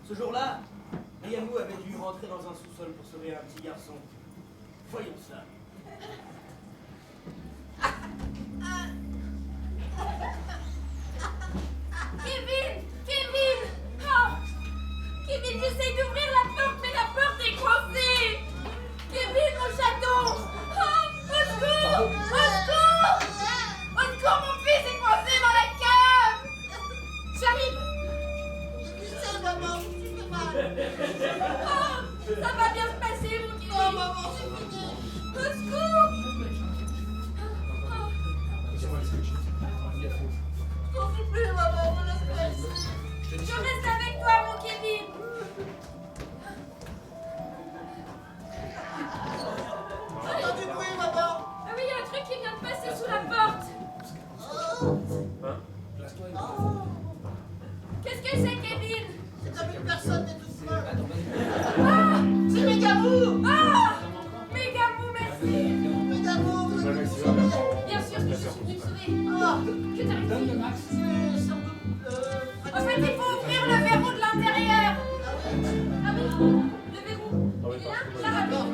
Ce jour-là, Megamou avait dû rentrer dans un sous-sol pour sauver un petit garçon. Voyons cela. Kevin! Kevin! Oh! Kevin, j'essaie d'ouvrir la porte, mais la porte est coincée! Kevin, mon chaton! Oh! Au secours! Au secours! Au secours, mon fils est coincé dans la cave! J'arrive! Je sais, maman, je fais mal. Oh! Ça va bien se passer, mon Kevin! Oh, maman, c'est fini. Au secours! Je t'en supplie, maman, me laisse pas ici. Je reste avec toi, mon Kevin! J'entends du bruit, maman. Ah oui, il y a un truc qui vient de passer sous la porte! Qu'est-ce que c'est, Kevin? C'est comme une personne d'étouffement. Ah! C'est Megamou. Ah! Megamou, merci! Megamou, vous êtes sauvé. Bien sûr, je suis venue te sauver. Ah, Que t'arrive-t-il? c'est sans doute... En fait, il faut ouvrir le verrou de l'intérieur! Ah oui, le verrou. Il est là? Là, rapide.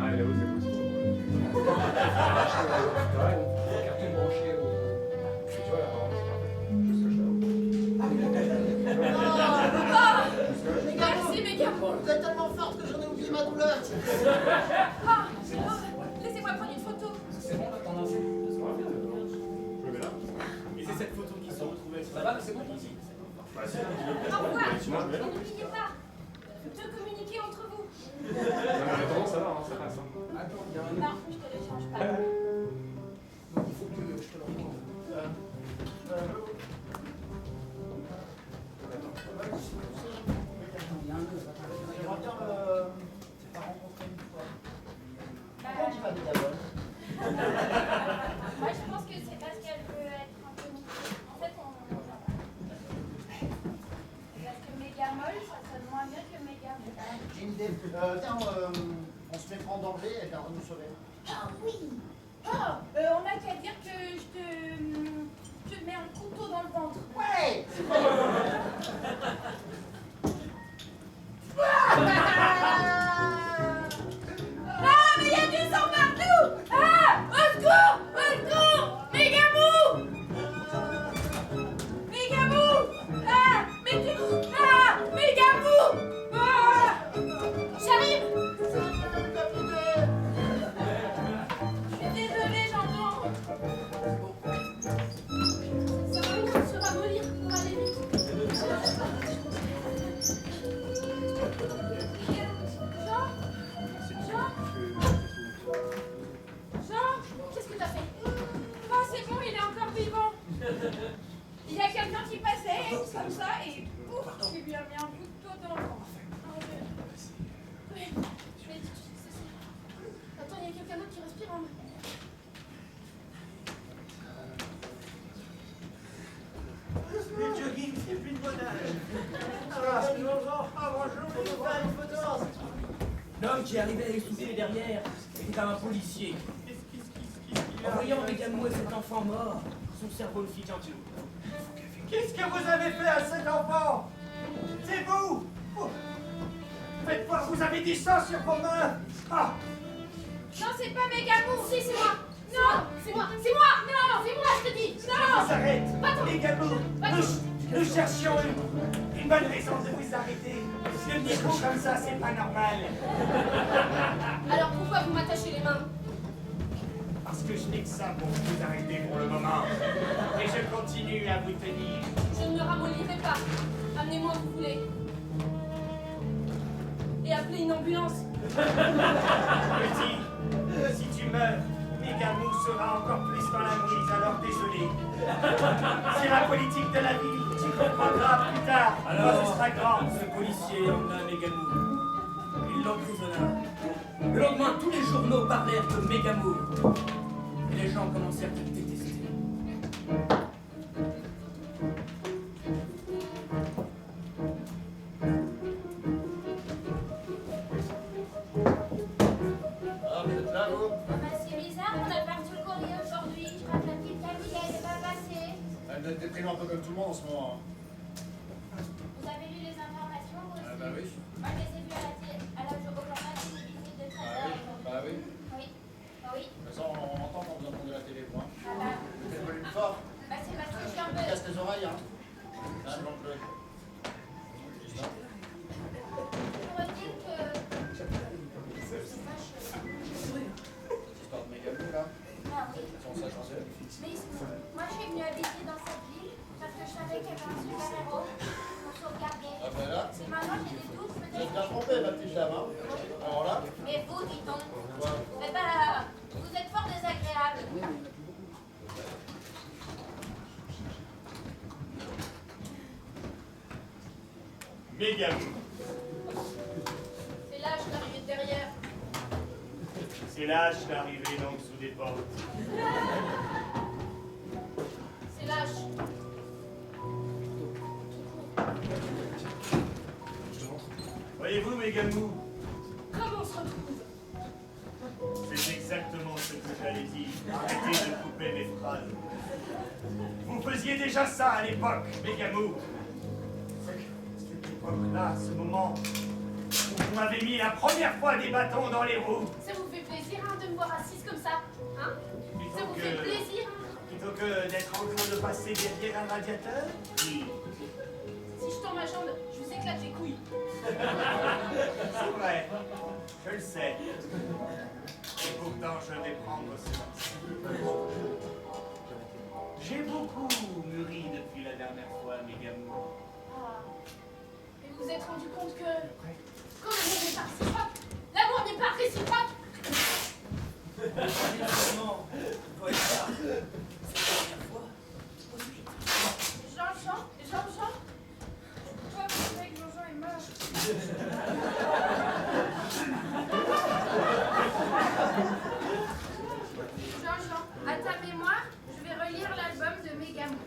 Ah, il a osé aussi. Carton branché au. Tu vois, apparemment, c'est parfait. Ah! Megamou, Merci, Megamou. vous êtes tellement forte que j'en ai oublié ma douleur. Ah! Laissez-moi prendre une photo. C'est bon, là, t'en as fait. Ça va bien, je le mets là. Et c'est cette photo qui se retrouvait sur Ça la va, c'est bon, ici. Bah, si, Au revoir. sinon, je mets là. Et n'oubliez pas de communiquer entre vous. Non, mais attends, ça va, hein, ça passe. Attends, il y a un... Non, je te le change pas. Il faut que je te le rende. Il y a un autre. J'aimerais bien la rencontrer une fois. Pourquoi on dit pas des diaboles? Moi, je pense que c'est parce qu'elle veut être un peu motivée. En fait, parce que Megamol, ça sonne moins bien que Megamol. J'ai une idée. Tiens, on se met pas en danger et elle viendra nous sauver. Ah oui! Oh, on n'a qu'à dire que je te mets un couteau dans le ventre. Ouais! Ah, mais il y a du sang partout! Ah! Au secours! Au secours! Megamou! Megamou! Ah! Mettez-vous! Ah! Megamou! Ah! J'arrive! Je suis désolée, j'entends. Ça va bien se ramollir pour aller vite. Jean? Jean? Jean? Qu'est-ce que t'as fait? Ah, c'est bon, il est encore vivant. Il y a quelqu'un qui passait, comme ça, et pouf, il lui a mis un couteau dans le ventre. Oui. Mais, attends, il y a quelqu'un d'autre qui respire en moi. Le jogging, c'est plus de bon âge. Bonjour, une photo. L'homme qui arrivait à exploser les derrière était un policier. En voyant Megamou et cet enfant mort, son cerveau le fit un tour. Qu'est-ce que vous avez fait à cet enfant? C'est vous! Faites voir, vous avez du sang sur vos mains! Ah! Non, c'est pas Megamou. Si, c'est moi. Non, c'est moi. C'est moi. Non, c'est moi, je te dis. Je Non. vous arrête! Attends. Megamou, nous cherchions une bonne raison de vous arrêter. Le micro comme ça, c'est pas normal. Alors pourquoi vous m'attachez les mains? Parce que je n'ai que ça pour vous arrêter pour le moment. Et je continue à vous tenir. Je ne me ramollirai pas. Amenez-moi où vous voulez. Et appelez une ambulance. Petit, si tu meurs, Megamou sera encore plus dans la brise, alors désolé. C'est la politique de la vie, tu comprendras plus tard, quand ce sera grand. Ce policier emmena Megamou. Il l'emprisonna. Le lendemain, tous les journaux parlèrent de Megamou. Et les gens commencèrent à le détester. Ah, vous êtes là, vous? Oh bah c'est bizarre, on a pas reçu le courrier aujourd'hui. Je crois que la petite Camille elle est pas passée. Elle doit être déprimée un peu comme tout le monde en ce moment. Hein. Vous avez lu les informations vous aussi? Bah oui. Moi, je les ai vues à la au journal télévisé de 13 heures. Bah oui. Oui. Ah oui. Mais ça, on entend quand vous entendez la télé, quoi. Ah bah, Quel volume fort. bah c'est parce que je suis un peu... Casse les oreilles, hein. Hein, Jean-Claude. Juste là. Pour dire que... C'est vache. Cette histoire de Mégamou, là. Ah oui. Si on sache chanter. Mais moi, je suis venue habiter dans cette ville parce que je savais qu'il y avait un super-héros pour sauvegarder. Ah ben là, Et maintenant, j'ai des doutes, vous êtes peut-être. bien trompé, ma petite dame, hein. Alors là, Mais vous, dit-on. quoi. Eh ben, vous êtes fort désagréable. Mégamou. C'est là, je suis arrivée de derrière. C'est lâche d'arriver donc sous des portes. C'est lâche. Voyez-vous, Mégamou, Comment on se retrouve? c'est exactement ce que j'allais dire. Arrêtez de couper mes phrases. Vous faisiez déjà ça à l'époque, Mégamou. Cette époque-là, ce moment où vous m'avez mis la première fois des bâtons dans les roues. Ça vous fait plaisir hein, de me voir assise comme ça, hein? Ça Plutôt vous fait plaisir? plutôt que d'être en train de passer derrière un radiateur. Oui. Si je tombe ma jambe, je vous éclate les couilles. C'est vrai, je le sais. Et pourtant, je vais prendre cela. J'ai beaucoup mûri depuis la dernière fois, Mégamou. Ah. Et vous vous êtes rendu compte que quand l'amour n'est pas réciproque, l'amour n'est pas réciproque. Évidemment, faut être là. C'est la première fois. Jean-Jean, pourquoi vous savez que Jean-Jean est mort? Jean-Jean, à ta mémoire, je vais relire l'album de Mégamou.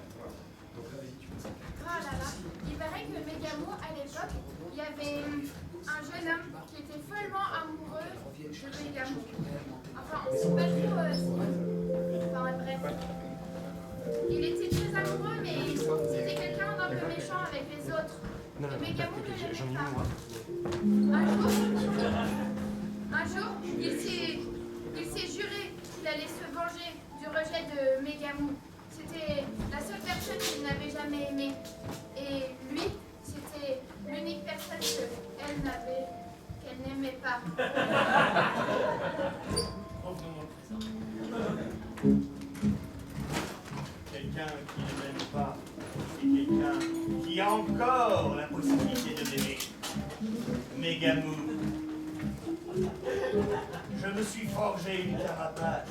Oh là là, il paraît que Mégamou, à l'époque, il y avait un jeune homme qui était follement amoureux de Mégamou. Enfin, on ne sait pas trop. Enfin, bref. Il était très amoureux, mais c'était quelqu'un d'un peu méchant avec les autres. Et Mégamou ne l'aimait pas. Un jour, il s'est juré qu'il allait se venger du rejet de Mégamou. C'était la seule personne qu'il n'avait jamais aimée. Et lui, c'était l'unique personne qu'elle n'aimait pas. Quelqu'un qui ne m'aime pas, c'est quelqu'un qui a encore la possibilité de m'aimer. Mégamou. Je me suis forgé une carapace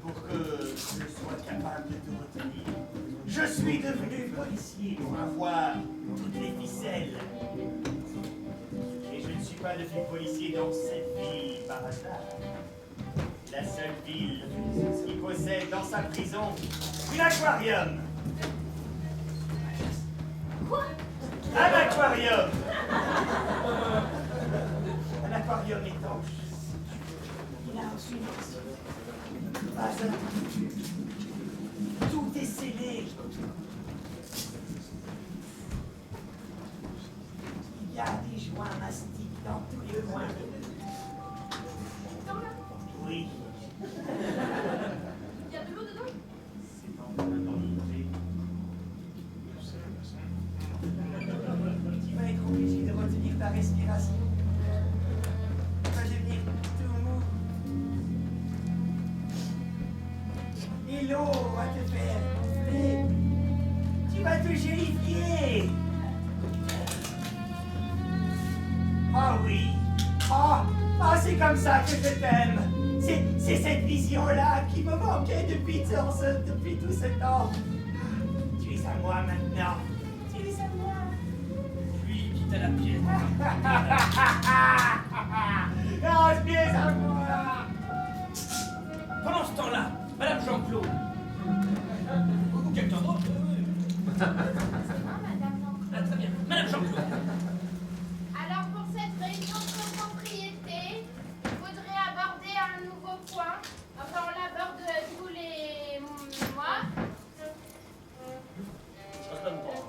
pour que je sois capable de te retenir. Je suis devenu policier pour avoir toutes les ficelles. Et je ne suis pas devenu policier dans cette ville par hasard. La seule ville qui possède dans sa prison un aquarium. Quoi? Un aquarium. Un aquarium étanche. Il a reçu pas un. Tout est scellé. Il y a des joints mastiques dans tous les coins. Oui. Il y a de l'eau dedans? C'est en train d'enlever. Tu vas être obligé de retenir ta respiration. Tu vas devenir tout mou. Et l'eau va te faire gonfler. Tu vas te gélifier. Ah oui. Ah, c'est comme ça que je t'aime. C'est cette vision-là qui me manquait depuis tout ce temps. Tu es à moi maintenant. Tu es à moi. Puis, quitte à la pièce. Non, tu es à moi. Pendant ce temps-là, Madame Jean-Claude. Ou quelqu'un d'autre. C'est moi, Madame Jean-Claude. Ah, très bien. Madame Jean-Claude. Alors, pour cette réunion de copropriété, il faudrait aborder un nouveau point. Enfin, on l'aborde tous les mois. Je reste même pas.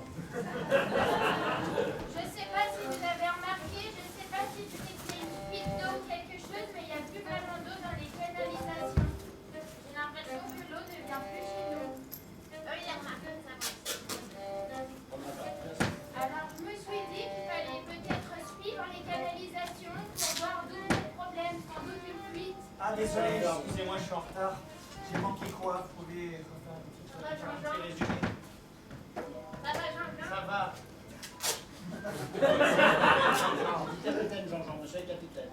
désolé, excusez-moi, je suis en retard. J'ai manqué quoi? Vous pouvez refaire un petit résumé? Ça va, Jean-Jean? Ça va. Capitaine Jean-Jean, monsieur le capitaine.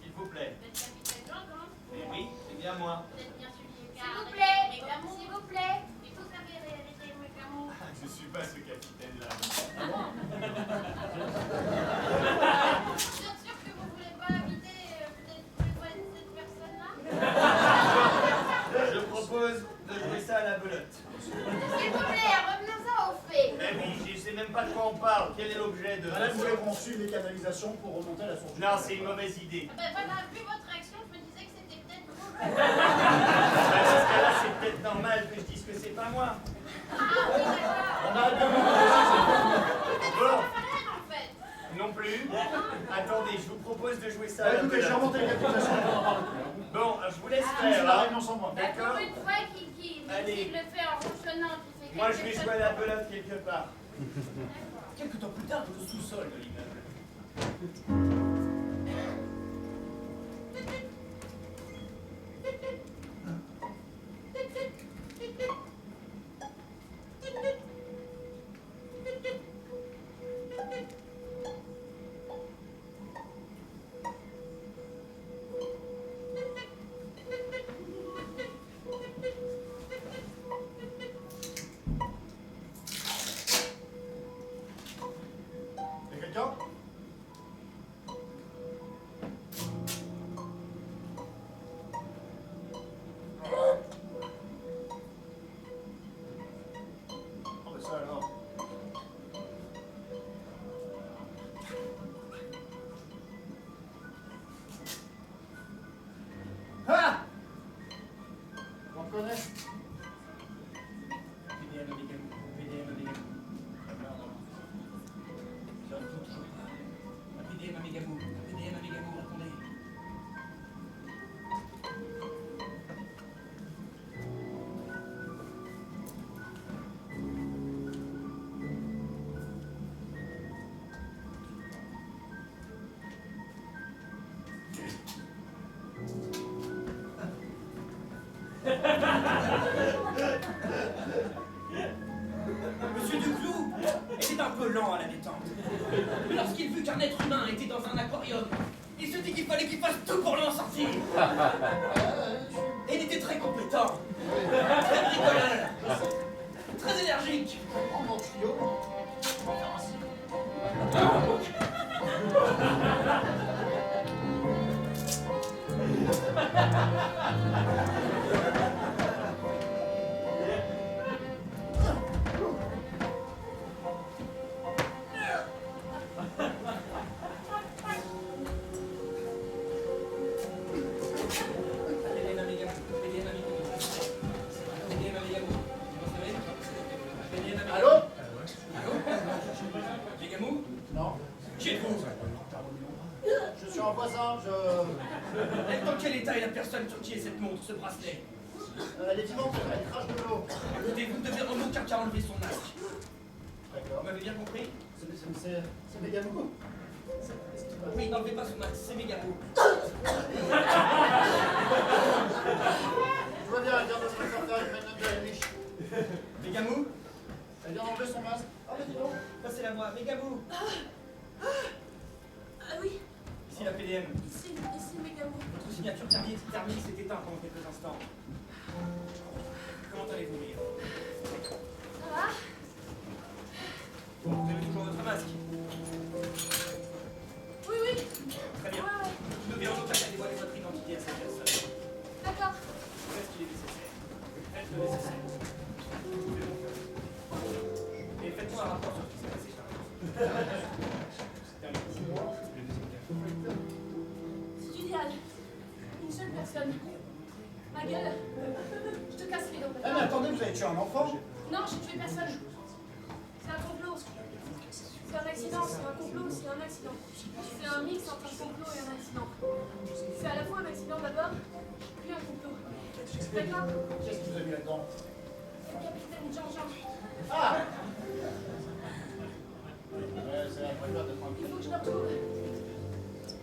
S'il vous plaît. Vous êtes capitaine Jean-Jean? Eh oui, c'est bien moi. Vous êtes bien celui qui s'il vous plaît, s'il vous plaît. Il faut savoir arrêter mes camots. Je suis pas ce capitaine-là. Vous êtes sûr que vous voulez pas inviter peut-être cette personne-là? Je propose de jouer ça à la belote. S'il vous plaît, revenons-en aux faits. Eh oui, je sais même pas de quoi on parle. Quel est l'objet de... Madame voulait qu'on suive les canalisations pour remonter à la source. Non, c'est une mauvaise idée. Ah ben voilà, vu votre réaction, je me disais que c'était peut-être vous. Dans ce cas-là, c'est peut-être normal que je dise que c'est pas moi. Ah oui, d'accord. On arrête de Bon, En fait. non plus. Attendez, je vous propose de jouer ça à Ah, la écoutez, j'ai belote. remonté les canalisations, on en parle plus. Bon, alors, je vous laisse C'est faire. la hein. réunion sans moi. D'accord. Pour une fois qu'il Allez. le fait en rouchonnant, qu'il fait Moi, je quelque vais chose. jouer à la belote quelque part. Quelques temps plus tard, dans le sous-sol de l'immeuble. Y'a quelqu'un? Oh, mais ça alors. Ah! On te connaît? PDM Amégamou, PDM Amégamou. Je ne réponds toujours pas. PDM Amégamou, PDM Amégamou, répondez. Monsieur Duclou était un peu lent à la détente. Mais lorsqu'il vit qu'un être humain était dans un aquarium, il se dit qu'il fallait qu'il fasse tout pour l'en sortir. Et il était très compétent, très bricoleur, très énergique. Oh mon tuyau. PDM Amégamou, PDM Amégamou. PDM Amégamou. Vous recevez? PDM Amégamou. Allô? Allô? Amégamou? Non. Qui êtes-vous? Je suis en voisin, Et dans quel état est la personne sur qui est cette montre, ce bracelet? elle est vivante, elle crache de l'eau. Écoutez, vous devez en aucun cas enlever son masque. D'accord. Vous m'avez bien compris? C'est Mégamou. Oui, n'enlevez pas son masque, c'est méga beau. Je vois bien, elle vient de se faire faire une manette de la niche. Mégamou? Elle vient d'enlever son masque. Ah, mais dis donc. Passez-la moi, Mégamou! Ah oui, Ici la PDM. ici Mégamou. Votre signature thermique s'est éteinte pendant quelques instants. Comment allez-vous, Mégamou? Ça va? Bon, vous avez toujours votre masque? Oui, oui. Très bien. Ouais, ouais. Vous devez en aucun cas dévoiler votre identité à cette personne. D'accord. Faites ce qu'il est nécessaire. Faites le nécessaire. Vous pouvez mon cœur. Et faites-moi un rapport sur ce qui s'est passé, Charles. C'est idéal. Une seule personne. Ma gueule. Je te casse les dents. Eh, mais attendez, vous avez tué un enfant? Non, j'ai tué personne. C'est un complot. C'est un accident, c'est un complot, c'est un accident. C'est un mix entre un complot et un accident. C'est à la fois un accident d'abord, puis un complot. D'accord? Qu'est-ce que vous avez mis là-dedans? Le capitaine Jean-Jean. Ah! Ouais, c'est la première d'être un Il faut que je le retrouve.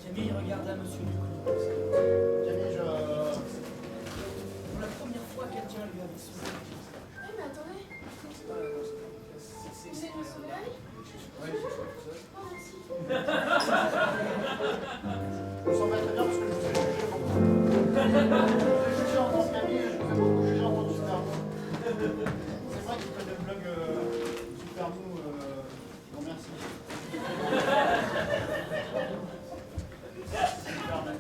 Camille, regarde là, monsieur Duclos. Camille, Oui, mais attendez. Vous allez me sauver la vie? Oh, merci. Je me sens pas très bien parce que je vous ai jugé beaucoup. Je vous ai jugé en tant qu'ami et je vous ai beaucoup jugé en tant que super mou. C'est moi qui fais des vlogs super mou. Bon, merci. Super bien.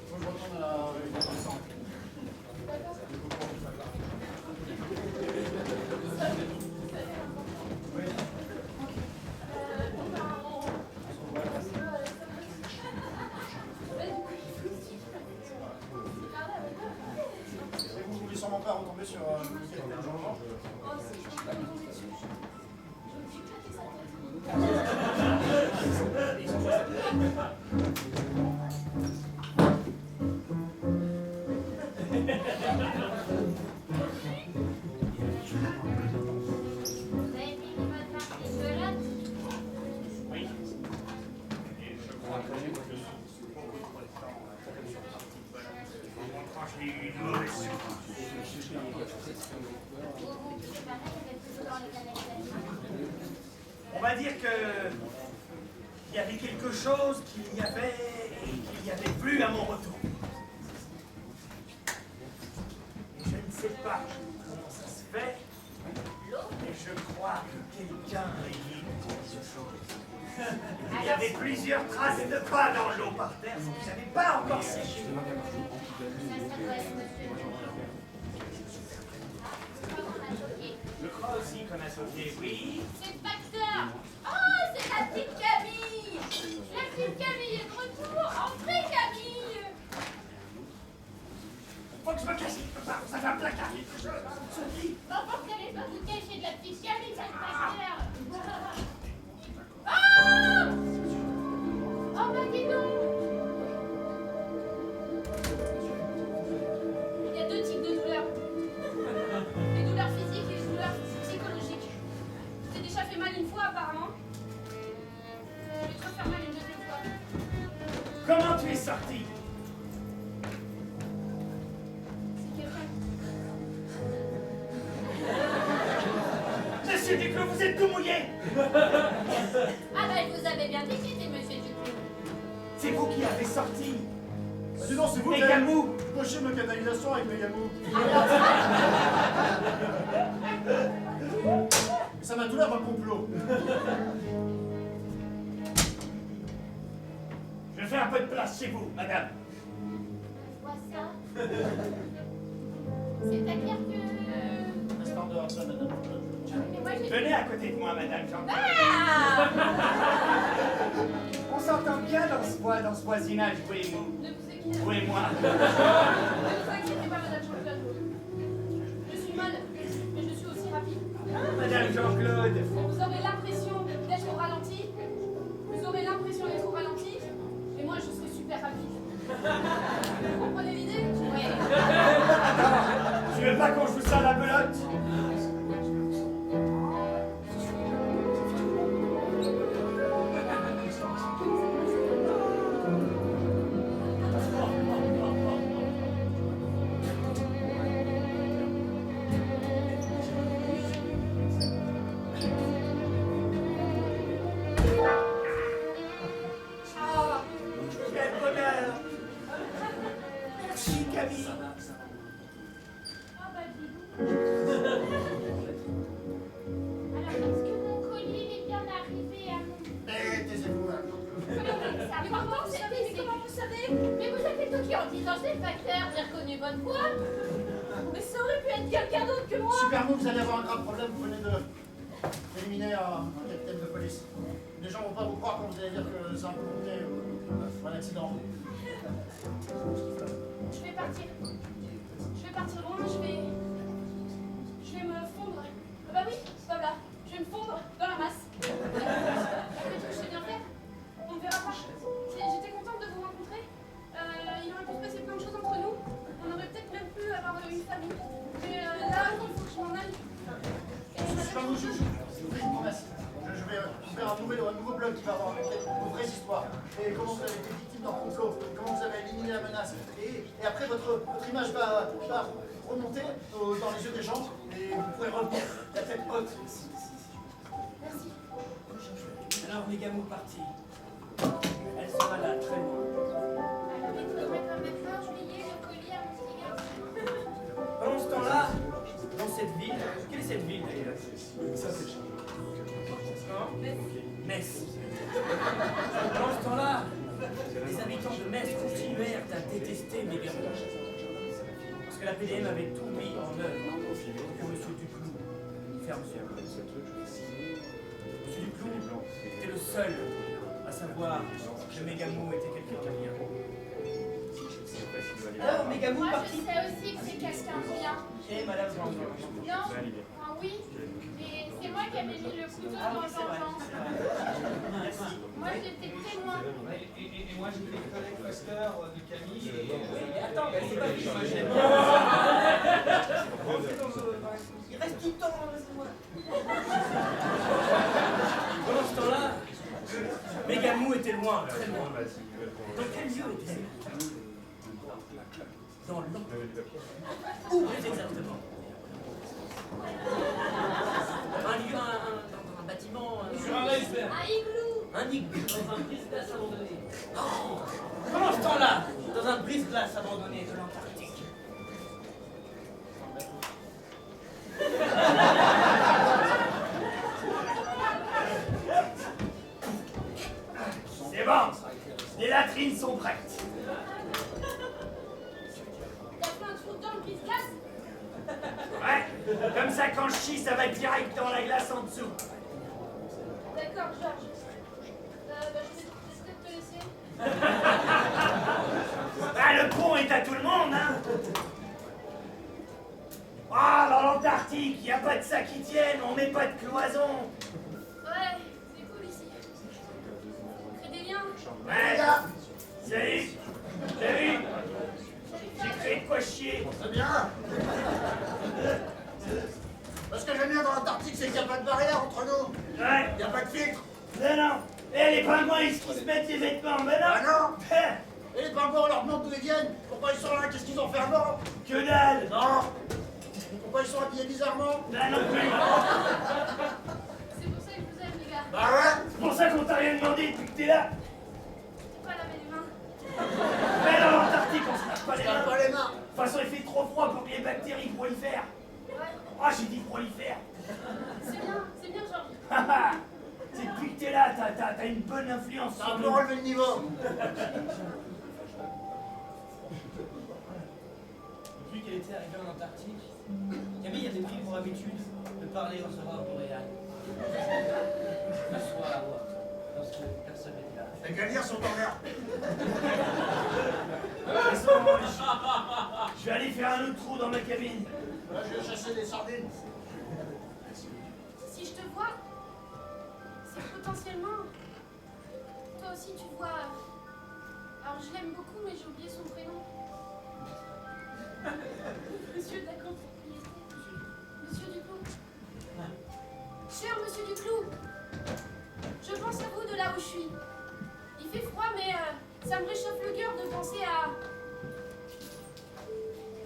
Faut que je retourne à la réunion. Vous voulez sûrement pas retomber sur quelqu'un de Jean-Jean. Vous avez fini votre partie de belote? Oui. Et je crois que quand j'ai eu une mauvaise surprise. Vous préparez, vous êtes toujours dans les canettes. On va dire que il y avait quelque chose qu'il y avait et qu'il n'y avait plus à mon retour. Et je ne sais pas comment ça se fait, mais je crois que quelqu'un a lié quelque chose. Il y avait plusieurs traces de pas dans l'eau par terre, vous n'avez pas encore séché. Ça doit être monsieur. Je crois qu'on a choqué. Je crois aussi qu'on a sauté, oui. C'est le facteur. Oh, c'est la petite Camille. La petite Camille est de retour. Entrez, Camille. Faut que je me cache quelque part, vous avez un placard, quelque chose. Sophie. N'importe quelle est pas vous cacher de la petite Camille, c'est le facteur. Oh, oh bah dis donc. Il y a deux types de douleurs. Les douleurs physiques et les douleurs psychologiques. Je t'ai déjà fait mal une fois apparemment. Je vais te refaire mal une deuxième fois. Comment tu es sorti? C'est quelqu'un. Monsieur Duclos, vous êtes tout mouillé. Ah bah vous avez bien dit que c'était monsieur Duclos. C'est vous qui avez sorti Dis donc, c'est vous qui avez Mégamou. coché ma canalisation avec Mégamou. Ça m'a tout l'air d'un complot. Je fais un peu de place chez vous, madame. Je vois ça. C'est-à-dire que... Instant de ça, madame. Mais moi j'ai... Venez à côté de moi, madame Jean. Ah, On s'entend bien dans ce voisinage, vous et moi. ne vous inquiétez Vous et moi. Ne vous inquiétez pas, madame Jean-Claude. Je suis molle, mais je suis aussi rapide. Madame Jean-Claude. Vous aurez l'impression d'être au ralenti. Vous aurez l'impression d'être au ralenti. Et moi, je serai super rapide. Vous comprenez l'idée? Oui. Tu veux pas qu'on joue ça à la belote? Ah, Quel bonheur. Merci, Camille. ah bah dis donc. Alors, est-ce que mon colis est bien arrivé à mon... Eh, taisez-vous. Comment vous savez? Mais comment vous savez? Mais vous avez toqué en disant c'est le facteur, j'ai reconnu votre voix. Mais ça aurait pu être quelqu'un d'autre que moi. Super mou, vous allez avoir un grave problème. Vous venez d'éliminer un capitaine de police. Les gens vont pas vous croire quand vous allez dire que c'est un pompier ou un accident. Je vais partir. Je vais partir loin, je vais me fondre. Ah bah oui, voilà. Je vais me fondre dans la masse. Après tout, je sais bien faire. On ne verra pas. J'étais contente de vous rencontrer. Il aurait pu se passer plein de choses entre nous. On aurait peut-être même pu avoir une famille. Mais là, il faut que je m'en aille. Et Super mou, je vous fais une promesse. Je faire un nouveau blog qui va raconter vos vraies histoires. Et comment vous avez été victime d'un complot, comment vous avez éliminé la menace. Et après, votre image va remonter dans les yeux des gens et vous pourrez revenir la tête haute. Merci. Alors, Megamo parti. Elle sera là, très loin. Mais vous devrez quand même pas oublier le collier à mon petit garçon. Pendant ce temps-là, dans cette ville, quelle est cette ville d'ailleurs? Ça, c'est cher. Metz. Pendant ce temps-là, les habitants de Metz continuèrent à détester Megamo. Parce que la PDM avait tout mis en œuvre pour M. Duclou faire M. Duclou était le seul à savoir que Megamo était quelqu'un de bien. Alors, Megamo Moi, je parti. sais aussi que c'est quelqu'un de bien. Et Madame Jean. Non, enfin oui, mais c'est moi qui avais mis le couteau Ah dans oui, c'est vrai. l'enfance. Merci. Moi, j'étais témoin. Et moi j'étais le collègue pasteur de Camille. Mais attends, mais c'est pas Moi, fini. j'aime Il reste du temps, laisse-moi. Pendant ce temps-là, Megamo était loin, très loin. Dans quel lieu était-elle? Dans l'encre. Où plus exactement? Un lieu, un bâtiment. Sur un iceberg. Un igloo. Un igloo. Dans un brise-glace abandonné. Oh. Pendant ce temps-là, dans un brise-glace abandonné de l'Antarctique. C'est bon. Les latrines sont prêtes. T'as fait un trou dans le brise-glace? Ouais. Comme ça, quand je chie, ça va direct dans la glace en dessous. D'accord, Georges. Je vais peut-être te laisser. Bah, le pont est à tout le monde, hein. Ah, dans l'Antarctique, il n'y a pas de ça qui tienne, on met pas de cloison. Ouais, c'est cool ici. On crée des liens. Ouais. Salut. Salut. J'ai créé de quoi chier. C'est bien. Parce que j'aime bien dans l'Antarctique, c'est qu'il n'y a pas de barrière entre nous. Ouais. Il n'y a pas de filtre. Non, non. Eh, les pingouins, ils se mettent les vêtements, ben non. Ah non. Et les pingouins, on leur demande d'où ils viennent. Pourquoi ils sont là? Qu'est-ce qu'ils ont fait avant? Que dalle. Non. Pourquoi ils sont habillés bizarrement? Là non plus. C'est pour ça que je vous aime, les gars. Bah ouais. C'est pour ça qu'on t'a rien demandé depuis que t'es là. C'est pas laver les mains. Mais dans l'Antarctique, on se lave pas Je les lave mains. pas les mains. De toute façon, il fait trop froid pour que les bactéries prolifèrent. Ouais, Ah, j'ai dit prolifèrent. c'est bien, Georges. Haha. C'est depuis que t'es là, t'as une bonne influence Ça a sur un peu nous. relevé le niveau. Depuis qu'elle était arrivée en Antarctique, Camille avait pris pour habitude de parler aux aurores boréales. Le soir, lorsque personne n'était là. Les galières sont en l'air. Je vais aller faire un autre trou dans ma cabine. Là, je vais chasser des sardines. Si je te vois, c'est que potentiellement, toi aussi tu vois. Alors je l'aime beaucoup, mais j'ai oublié son prénom. Monsieur de la copropriété. Monsieur Duclou. Cher Monsieur Duclou, je pense à vous de là où je suis. Il fait froid, mais ça me réchauffe le cœur de penser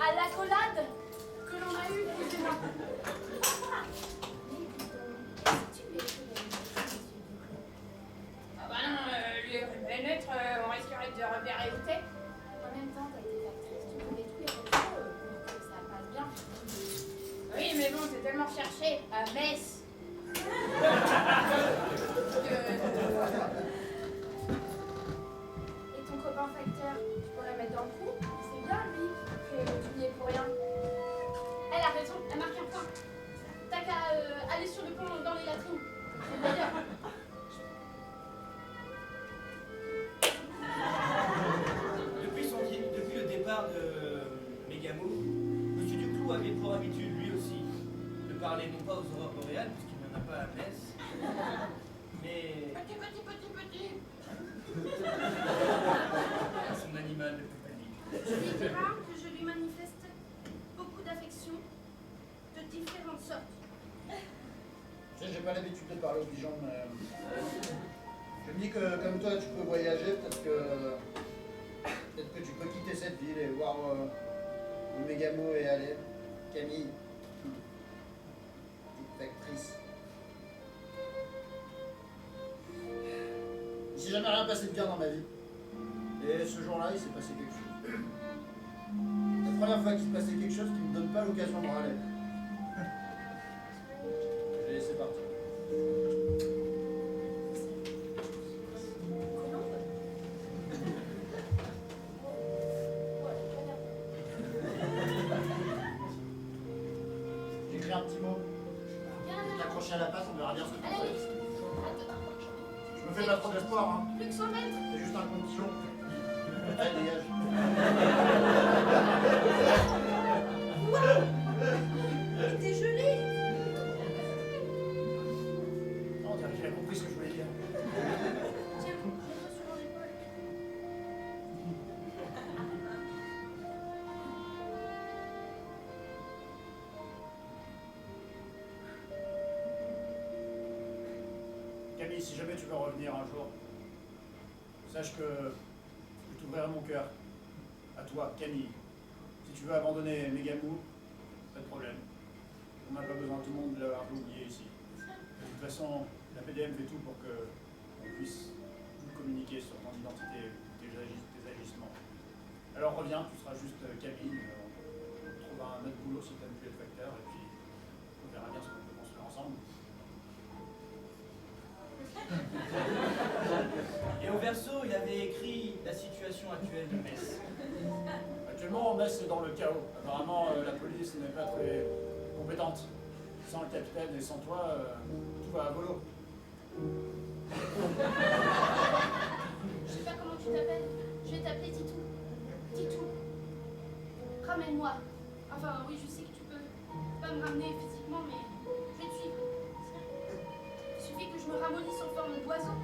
à l'accolade que l'on a eue précédemment. Ah bah non, lui est neutre, on risquerait de repérer où t'es. En même temps, t'as été actrice, tu connais tous les réseaux pour que ça passe bien. Oui, mais bon, c'est tellement recherché à Metz. Et ton copain facteur, tu pourrais le mettre dans le coup. C'est bien, lui, que tu n'y es pour rien. Elle a raison, elle marque un point. T'as qu'à aller sur le pont dans les latrines. C'est meilleur. Depuis le départ de Megamo, M. Duclou avait pour habitude, lui aussi, de parler non pas aux aurores boréales, puisqu'il n'y en a pas à Metz, mais à son animal le plus panique. Tu lui diras que je lui manifeste beaucoup d'affection de différentes sortes. sais, j'ai pas l'habitude de parler aux pigeons, mais je me dis que comme toi tu peux voyager, peut-être que tu peux quitter cette ville et voir où Megamo est allé. Camille, petite factrice. Il s'est jamais rien passé de bien dans ma vie. Et ce jour-là, il s'est passé quelque chose. La première fois qu'il se passait quelque chose qui ne me donne pas l'occasion de râler. Je l'ai laissé partir. J'ai écrit un petit mot. J'ai accroché à la passe, on verra bien ce que tu Allez, fais. attends. Je me fais pas trop d'espoir, hein. Plus que 100 mètres. C'est juste un condition. Allez, dégage. T'es gelé. Non, on dirait qu'il a compris ce que je voulais dire. Tiens, mets-toi sur mon épaule. Camille, si jamais tu veux revenir un jour, sache que je t'ouvrirai mon cœur. À toi, Camille. Si tu veux abandonner Megamou, pas de problème. On n'a pas besoin, tout le monde, de l'avoir oublié ici. De toute façon, la PDM fait tout pour que on puisse communiquer sur ton identité, tes agissements. Alors reviens, tu seras juste Camille. On trouvera un autre boulot si tu n'aimes plus être facteur, et puis on verra bien ce qu'on peut construire ensemble. Et au verso, il avait écrit la situation actuelle de Metz. Actuellement, Metz est dans le chaos. Apparemment, la police n'est pas très compétente. Sans le capitaine et sans toi, tout va à volo. Je sais pas comment tu t'appelles. Je vais t'appeler Titou. Titou. Ramène-moi. Enfin, oui, je sais que tu peux pas me ramener physiquement, mais je vais te suivre. Il suffit que je me ramollisse en forme d'oiseau.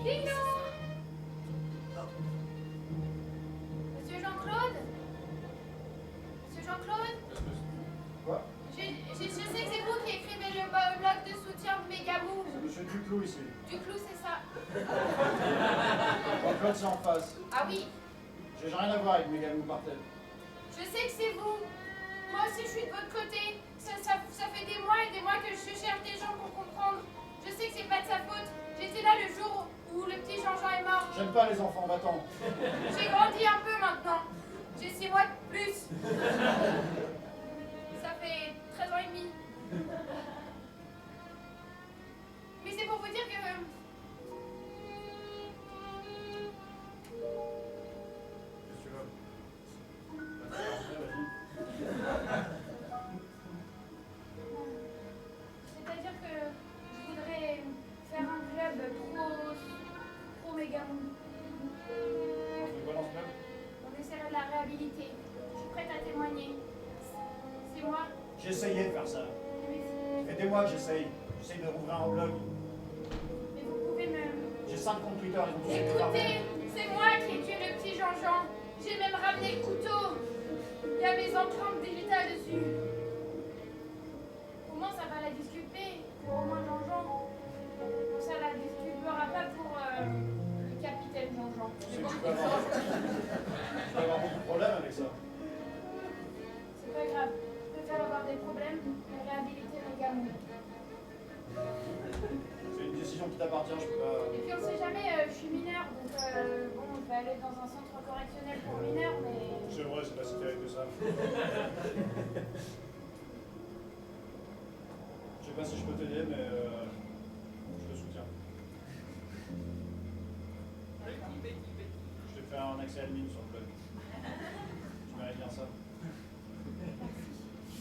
Lino! Monsieur Jean-Claude? Monsieur Jean-Claude? Quoi? Je sais que c'est vous qui écrivez le blog de soutien de Megamou. C'est Monsieur Duclos ici. Duclos, c'est ça. Jean-Claude, c'est en face. Ah oui, J'ai rien à voir avec Megamou par tête. je sais que c'est vous. Moi aussi, je suis de votre côté. Ça fait des mois et des mois que je cherche des gens pour comprendre. Je sais que c'est pas de sa faute. J'étais là le jour où le petit Jean-Jean est mort. J'aime pas les enfants battants. J'ai grandi un peu maintenant. J'ai 6 mois de plus. Ça fait 13 ans et demi. Mais c'est pour vous dire que... Qu'est-ce que tu veux? Vas-y. C'est-à-dire que je voudrais faire un club pro Megamou. C'est quoi dans ce club? On essaierait de la réhabiliter. Je suis prête à témoigner. C'est moi. J'ai essayé de faire ça. Mais Ça fait des mois que j'essaye. J'essaye de rouvrir un blog. vous pouvez me... J'ai 5 comptes Twitter, ils ont tous été Écoutez, fermés. c'est moi qui ai tué le petit Jean-Jean. J'ai même ramené le couteau. Il y a mes empreintes digitales dessus. Au moins, ça va la disculper. Pour au moins Jean-Jean. Ça la disculpera pas pour le capitaine Jean-Jean. Tu sais que tu vas avoir beaucoup de problèmes avec ça. C'est pas grave. Je préfère avoir des problèmes et réhabiliter Megamou. C'est une décision qui t'appartient, je peux pas. Et puis on sait jamais, je suis mineure, donc bon, je vais aller dans un centre correctionnel pour mineurs, mais... C'est vrai, c'est pas si terrible que ça. Je sais pas si je peux t'aider, mais je te soutiens. Je vais faire un accès admin sur le blog. Tu mérites bien ça.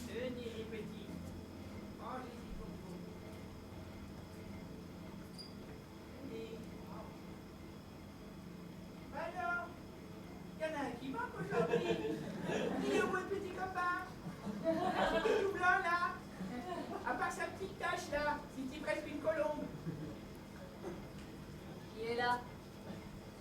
Tenez les petits. Alors, y en a un qui manque aujourd'hui. Il est où le petit copain? Il est tout blanc là. À part sa petite tache là, c'était presque une colombe. Il est là.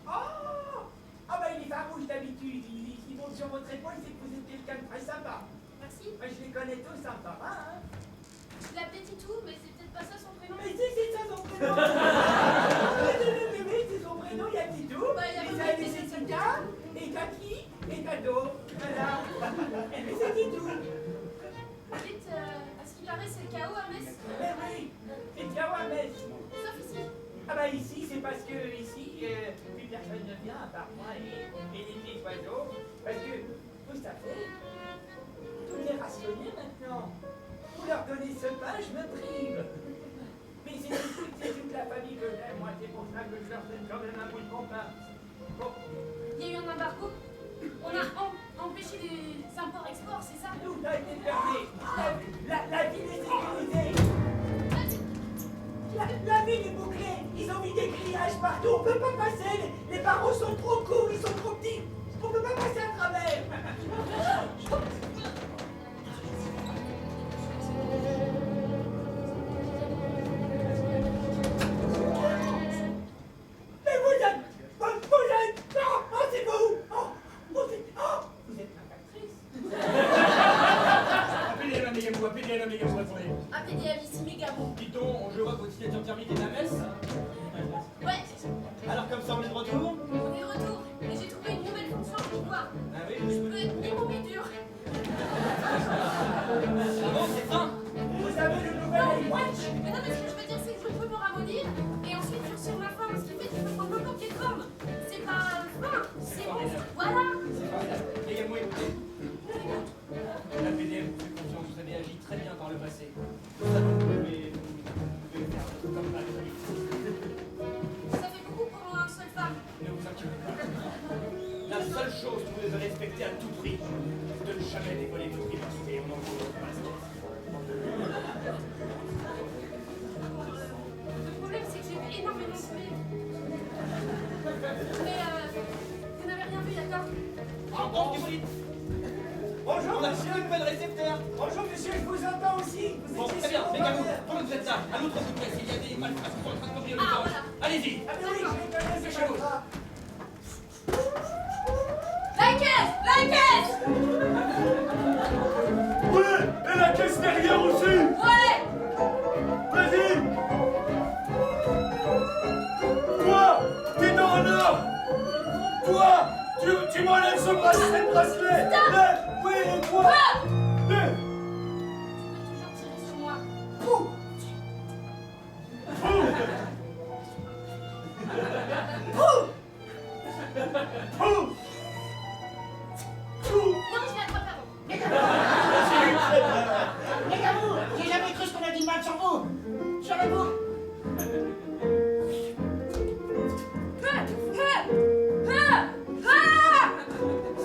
Oh! Ah bah il est farouche d'habitude. Il monte sur votre épaule, c'est que vous êtes quelqu'un de très sympa. Merci. Moi je les connais tous sympas, hein? Je l'appelais Titou, mais c'est peut-être pas ça son prénom. Mais si, c'est ça son prénom. Le bébé, c'est son prénom, il y a Titou, Bah, il y a et pas ça, de c'est Titou. Tita, et Kaki, et Tado. Voilà. Mais c'est Titou. Dites, à ce qui paraît, c'est le chaos à Metz. Mais oui, c'est Tiao à Metz. Sauf ici. Ah bah ici, c'est parce que ici, plus personne ne vient à part moi et les petits oiseaux. Parce que, vous savez, tout est rationné maintenant. Pour leur donner ce pain, je me prive. Mais c'est toute la famille que j'aime, moi, c'est pour ça que je leur donne quand même un bout de mon pain. Bon, Il y a eu un embargo. On a empêché les imports-exports, c'est ça? tout a été fermé. La ville est sécurisée. La ville est bouclée. Ils ont mis des grillages partout. On peut pas passer. Les barreaux sont trop courts, ils sont trop petits. On peut pas passer à travers. Mais vous êtes... Oh, c'est vous. Vous êtes ma actrice. Appelez la méga-boue, attendez. APDM ici, Mégabo. Dis donc, je vois que votre signature thermique est à Metz. Ouais, Alors comme ça, on est de retour. on est de retour. Et j'ai trouvé une nouvelle fonction pour pouvoir. Ah oui, Je peux être ni mauvais dur. ah bon, c'est fin. Vous avez le nouvel watch. Mais non, mais ce que je veux dire, c'est que je peux me ramollir et ensuite durcir ma forme, ce qui fait qu'il me faut le qui est comme. C'est pas fin, c'est bon. Voilà. Les gars, moi, écoutez. La PDM vous fait confiance, vous avez agi très bien par le passé. Ça, vous pouvez faire comme ça. Ça fait beaucoup pour un seul femme. Ne vous inquiétez pas. La seule chose que vous devez respecter à tout prix, c'est de ne jamais dévoiler votre identité. On en voit votre passe. Le problème, c'est que j'ai vu énormément de films. Mais vous n'avez rien vu, d'accord? J'entends ce que vous dites. Bonjour, On a monsieur. reçu un nouvel récepteur. Bonjour, monsieur, je vous entends aussi. Vous Bon, étiez très bien, sur mais mon Gamou, parleur. pendant que vous êtes là, à l'autre bout de pièce, il y a des malfaiteurs qui sont en train de couvrir le Ah, temps. voilà. Allez-y. Ah, mais oui, je les connais, C'est ces chez vous. malfrats. La caisse! La caisse! Ouais, et la caisse derrière aussi. Ouais! Vas-y. Toi, t'es dans un or. Toi, tu m'enlèves ce bracelet. Oui, et toi. Tu peux toujours tirer sur moi. Non, je vais attraper avant. Les Gamou, j'ai jamais cru ce qu'on a dit de mal sur vous. Sur le bout.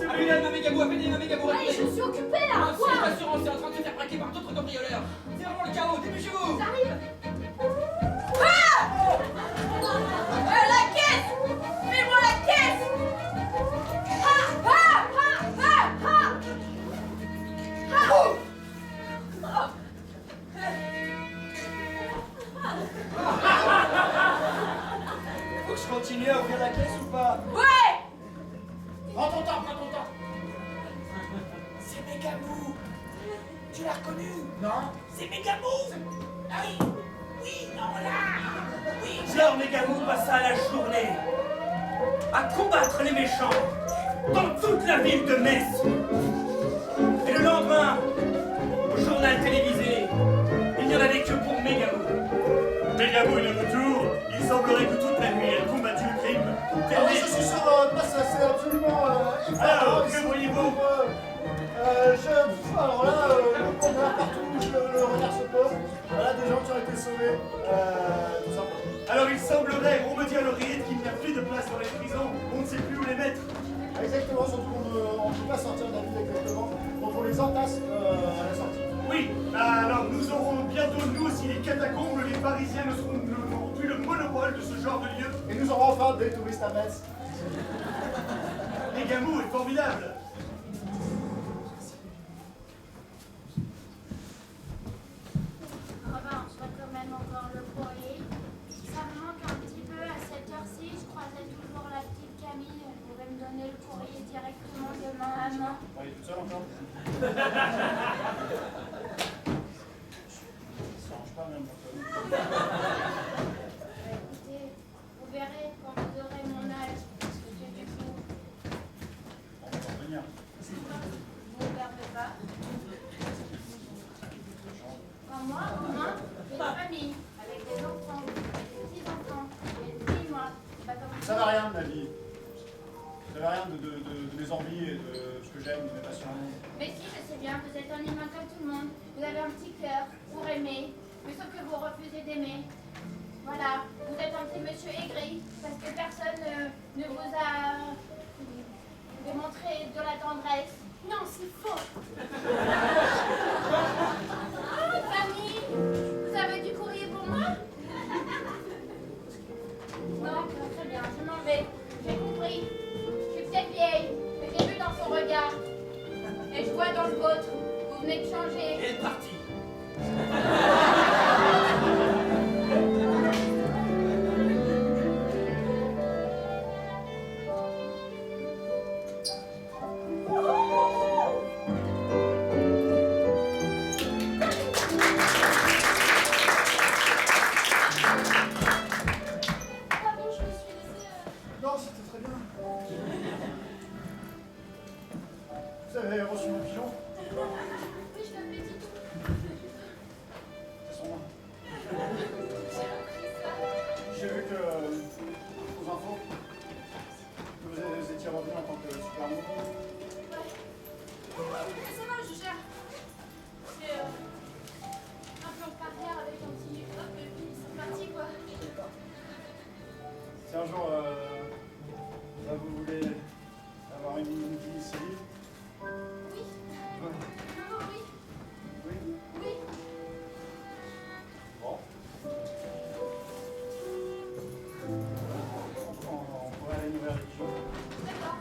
Appelez ma méga-boue, appelez ma méga-boue. Allez, je suis occupée là! C'est Quoi? l'assurance est en train de se faire braquer par d'autres cambrioleurs. C'est vraiment le chaos, dépêchez-vous. J'arrive! La caisse! Fais-moi la caisse! Faut que je continue à ouvrir la caisse ou pas? Ouais! Prends ton temps, prends ton temps. C'est Mégamou. Tu l'as reconnu? Non. C'est Mégamou. Ah oui. Oui, non, là. Oui. Alors, Mégamou passa la journée à combattre les méchants dans toute la ville de Metz. Et le lendemain, au journal télévisé, il n'y en avait que pour Mégamou. Mégamou est de retour. Il semblerait que toute la nuit, elle combattu le crime. Ah oui, je suis sur place, c'est absolument effarant. Alors, ici. que voyez-vous? Alors là, on regarde partout où le regard se pose. Voilà, des gens qui ont été sauvés, tout simplement. Alors, il semblerait, on me dit à l'oreillette qu'il n'y a plus de place dans les prisons. On ne sait plus où les mettre. Exactement, surtout qu'on ne peut pas sortir de la ville exactement. Donc on les entasse à la sortie. Oui, alors nous aurons bientôt, nous aussi, les catacombes. Les Parisiens n'auront plus le monopole de ce genre de lieu. Et nous aurons enfin des touristes à Metz. Mégamou est formidable. Robin, je vois quand même encore le courrier. Ça me manque un petit peu à cette heure-ci. Je croisais toujours la petite Camille. Elle pourrait me donner le courrier directement de main à main. On est toute seule encore. Écoutez, vous verrez quand vous aurez mon âge, monsieur Duclos. On va revenir. Vous ne perdez pas. Comme moi, au moins, j'ai une famille, avec des enfants, des petits-enfants, et 10 mois. Pas comme Vous savez rien de ma vie. Vous savez rien de mes envies et de ce que j'aime, de mes passions. Mais si, je sais bien, vous êtes un humain comme tout le monde. Vous avez un petit cœur pour aimer, mais sauf que vous refusez d'aimer. Voilà, vous êtes un petit monsieur aigri, parce que personne ne vous a démontré de la tendresse. Non, c'est faux. Ah, famille, vous avez du courrier pour moi? Non, très bien, je m'en vais. J'ai compris. Je suis peut-être vieille, mais j'ai vu dans son regard. Et je vois dans le vôtre, vous venez de changer. Elle est partie. Pardon, je me suis laissée... Non, c'était très bien. Vous avez reçu mon pigeon? Oui, je l'appelais Titou. C'est son nom. J'ai appris ça. J'ai vu que, aux infos, que vous étiez revenu en tant que super-héros. Ouais. Ça va, je gère. C'est un plan de carrière avec un petit hop et puis c'est parti quoi. Si un jour, là, vous voulez avoir une mini-série, Oui. ouais. Non, oui. Oui. Oui. Bon. On pourrait aller nous vers les pigeons. D'accord.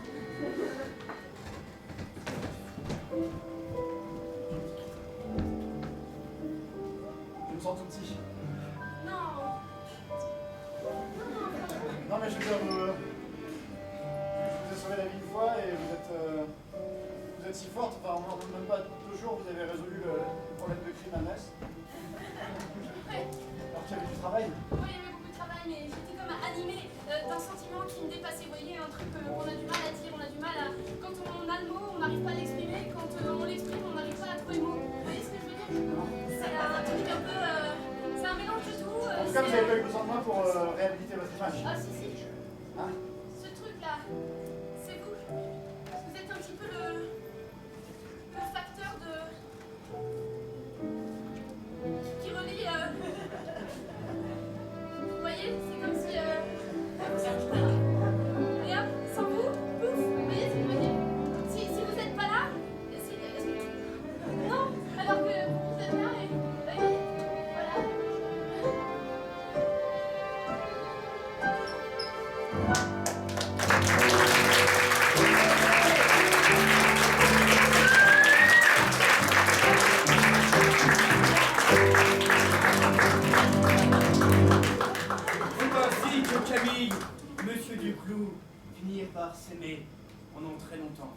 Je me sens tout petit. Non. Non mais je veux dire, je vous ai sauvé la vie une fois et vous êtes si forte, enfin en même pas 2 jours vous avez résolu le problème de crime à Metz. Ouais. Alors qu'il y avait du travail. Moi, il y avait beaucoup de travail, mais j'étais comme animée d'un sentiment qui me dépassait. Vous voyez, un truc qu'on a du mal à dire, on a du mal à... Quand on a le mot, on n'arrive pas à l'exprimer. Quand on l'exprime, on n'arrive pas à trouver le mot. Vous voyez ce que je veux dire? C'est un truc un peu... c'est un mélange de tout. En tout cas, vous n'avez pas eu besoin de moi pour réhabiliter votre image. Ah, si, si. Hein? Ce truc-là, c'est vous. Vous êtes un petit peu le facteur de... qui relie... Vous voyez, c'est comme si... Et hop, sans vous, pouf, vous voyez ce que je veux dire? Si vous n'êtes pas là, non, alors que vous êtes là et... vous voyez, voilà. C'est ainsi que Camille, monsieur Duclos, finirent par s'aimer pendant très longtemps.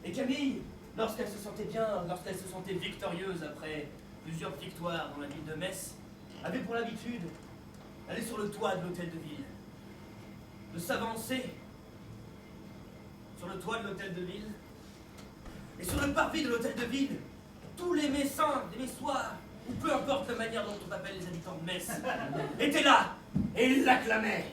Et Camille, lorsqu'elle se sentait bien, lorsqu'elle se sentait victorieuse après plusieurs victoires dans la ville de Metz, avait pour l'habitude d'aller sur le toit de l'hôtel de ville, de s'avancer sur le toit de l'hôtel de ville, et sur le parvis de l'hôtel de ville, tous les Messins, les Messoirs, ou peu importe la manière dont on appelle les habitants de Metz, étaient là et ils l'acclamaient.